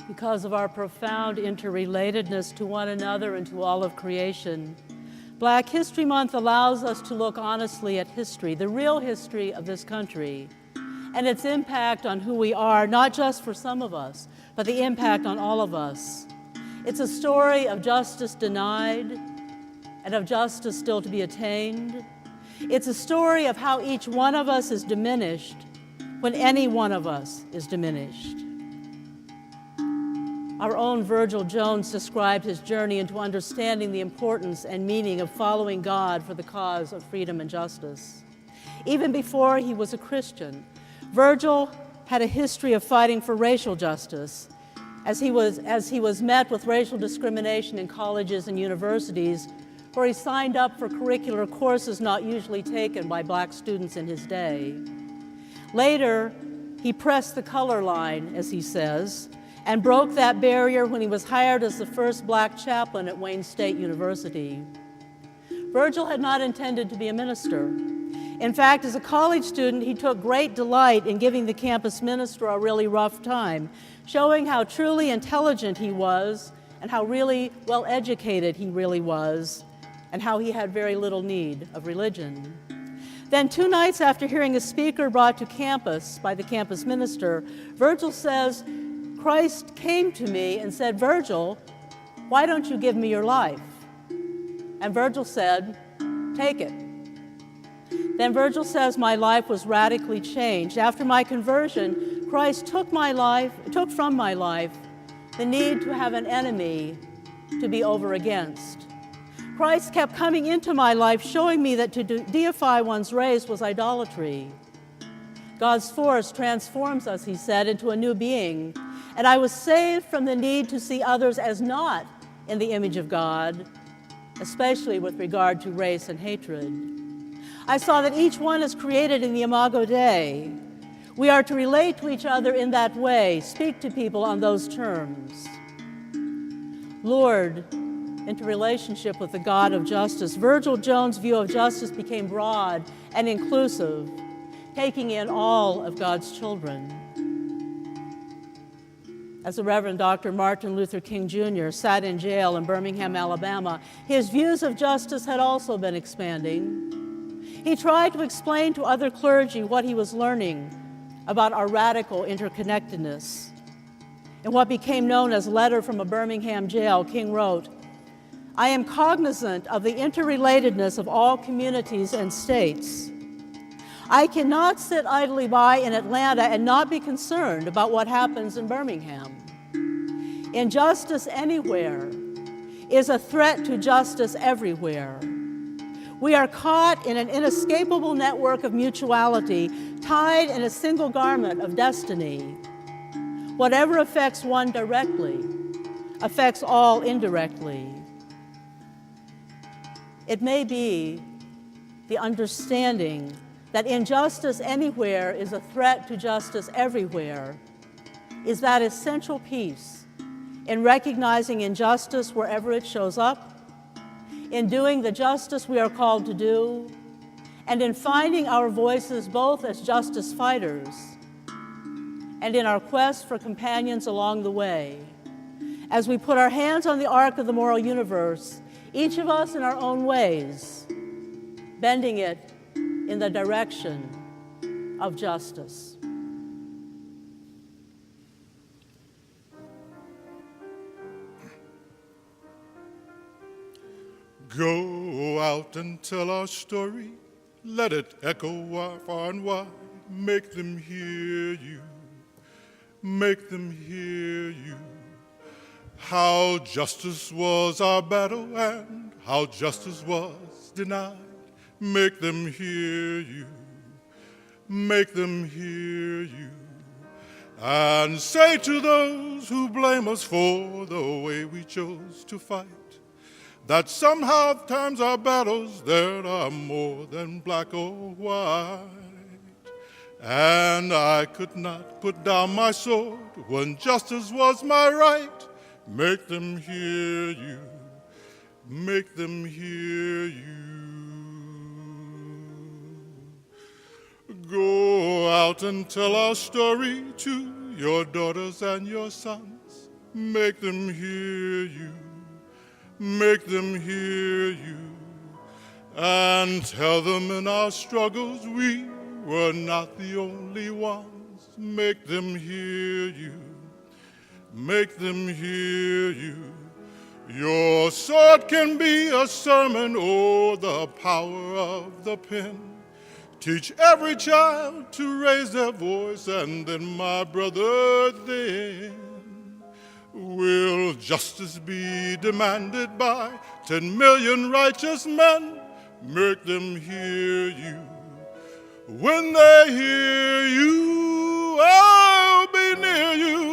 because of our profound interrelatedness to one another and to all of creation, Black History Month allows us to look honestly at history, the real history of this country, and its impact on who we are, not just for some of us, but the impact on all of us. It's a story of justice denied and of justice still to be attained. It's a story of how each one of us is diminished when any one of us is diminished. Our own Virgil Jones described his journey into understanding the importance and meaning of following God for the cause of freedom and justice. Even before he was a Christian, Virgil had a history of fighting for racial justice. As he was met with racial discrimination in colleges and universities, where he signed up for curricular courses not usually taken by Black students in his day. Later, he pressed the color line, as he says, and broke that barrier when he was hired as the first Black chaplain at Wayne State University. Virgil had not intended to be a minister. In fact, as a college student, he took great delight in giving the campus minister a really rough time, showing how truly intelligent he was and how really well-educated he really was, and how he had very little need of religion. Then 2 nights after hearing a speaker brought to campus by the campus minister, Virgil says, "Christ came to me and said, 'Virgil, why don't you give me your life?' And Virgil said, 'Take it.' Then Virgil says, 'My life was radically changed. After my conversion, Christ took from my life the need to have an enemy to be over against. Christ kept coming into my life, showing me that to deify one's race was idolatry. God's force transforms us,' he said, 'into a new being. And I was saved from the need to see others as not in the image of God, especially with regard to race and hatred. I saw that each one is created in the Imago Dei. We are to relate to each other in that way, speak to people on those terms.' Lured into relationship with the God of justice, Virgil Jones' view of justice became broad and inclusive, taking in all of God's children. As the Reverend Dr. Martin Luther King Jr. sat in jail in Birmingham, Alabama, his views of justice had also been expanding. He tried to explain to other clergy what he was learning about our radical interconnectedness. In what became known as Letter from a Birmingham Jail, King wrote, "I am cognizant of the interrelatedness of all communities and states. I cannot sit idly by in Atlanta and not be concerned about what happens in Birmingham. Injustice anywhere is a threat to justice everywhere. We are caught in an inescapable network of mutuality, tied in a single garment of destiny. Whatever affects one directly affects all indirectly." It may be the understanding that injustice anywhere is a threat to justice everywhere is that essential piece in recognizing injustice wherever it shows up, in doing the justice we are called to do, and in finding our voices both as justice fighters and in our quest for companions along the way. As we put our hands on the arc of the moral universe, each of us in our own ways, bending it in the direction of justice. Go out and tell our story, let it echo far and wide, make them hear you, make them hear you. How justice was our battle and how justice was denied. Make them hear you, make them hear you. And say to those who blame us for the way we chose to fight, that somehow times our battles there are more than black or white. And I could not put down my sword when justice was my right. Make them hear you, make them hear you. Go out and tell our story to your daughters and your sons. make them hear you, make them hear you, and tell them in our struggles we were not the only ones. Make them hear you, make them hear you. Your sword can be a sermon, oh, the power of the pen. Teach every child to raise their voice, and then, my brother, then will justice be demanded by 10 million righteous men? Make them hear you. When they hear you, I'll be near you.